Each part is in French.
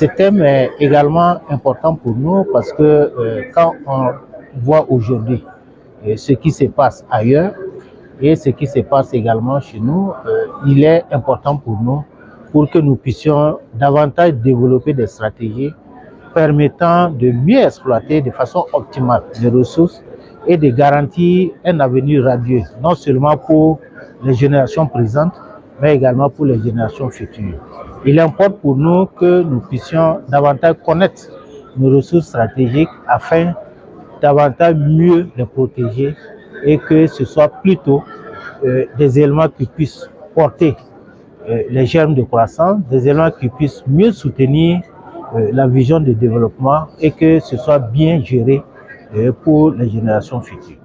Ce thème est également important pour nous parce que quand on voit aujourd'hui ce qui se passe ailleurs et ce qui se passe également chez nous, il est important pour nous pour que nous puissions davantage développer des stratégies permettant de mieux exploiter de façon optimale les ressources et de garantir un avenir radieux, non seulement pour les générations présentes, mais également pour les générations futures. Il importe pour nous que nous puissions davantage connaître nos ressources stratégiques afin davantage mieux les protéger et que ce soit plutôt des éléments qui puissent porter les germes de croissance, des éléments qui puissent mieux soutenir la vision de développement et que ce soit bien géré pour les générations futures.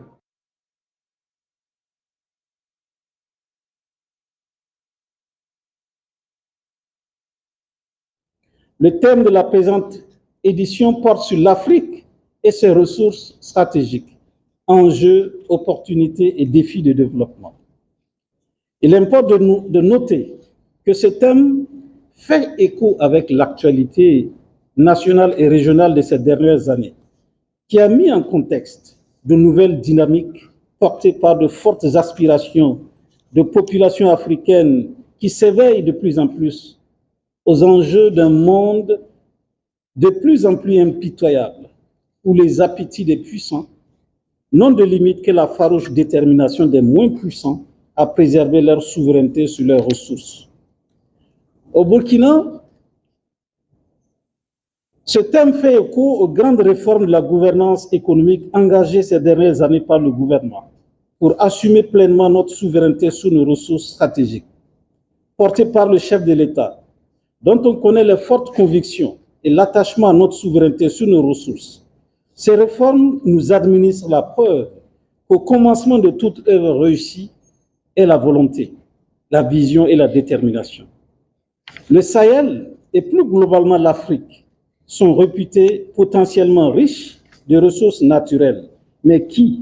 Le thème de la présente édition porte sur l'Afrique et ses ressources stratégiques, enjeux, opportunités et défis de développement. Il importe de noter que ce thème fait écho avec l'actualité nationale et régionale de ces dernières années, qui a mis en contexte de nouvelles dynamiques portées par de fortes aspirations de populations africaines qui s'éveillent de plus en plus aux enjeux d'un monde de plus en plus impitoyable, où les appétits des puissants n'ont de limite que la farouche détermination des moins puissants à préserver leur souveraineté sur leurs ressources. Au Burkina, ce thème fait écho aux grandes réformes de la gouvernance économique engagées ces dernières années par le gouvernement pour assumer pleinement notre souveraineté sur nos ressources stratégiques, portée par le chef de l'État, dont on connaît les fortes convictions et l'attachement à notre souveraineté sur nos ressources. Ces réformes nous administrent la preuve qu'au commencement de toute œuvre réussie est la volonté, la vision et la détermination. Le Sahel et plus globalement l'Afrique sont réputés potentiellement riches de ressources naturelles, mais qui,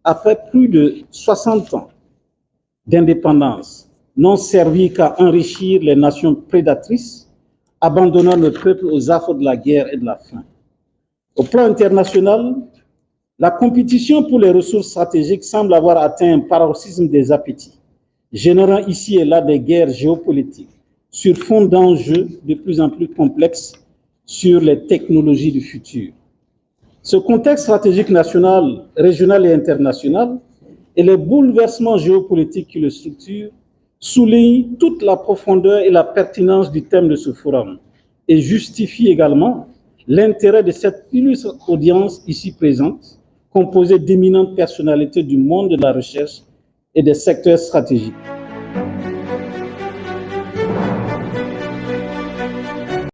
après plus de 60 ans d'indépendance, n'ont servi qu'à enrichir les nations prédatrices, abandonnant le peuple aux affres de la guerre et de la faim. Au plan international, la compétition pour les ressources stratégiques semble avoir atteint un paroxysme des appétits, générant ici et là des guerres géopolitiques sur fond d'enjeux de plus en plus complexes sur les technologies du futur. Ce contexte stratégique national, régional et international et les bouleversements géopolitiques qui le structurent soulignent toute la profondeur et la pertinence du thème de ce forum et justifient également l'intérêt de cette illustre audience ici présente, composée d'éminentes personnalités du monde de la recherche et des secteurs stratégiques.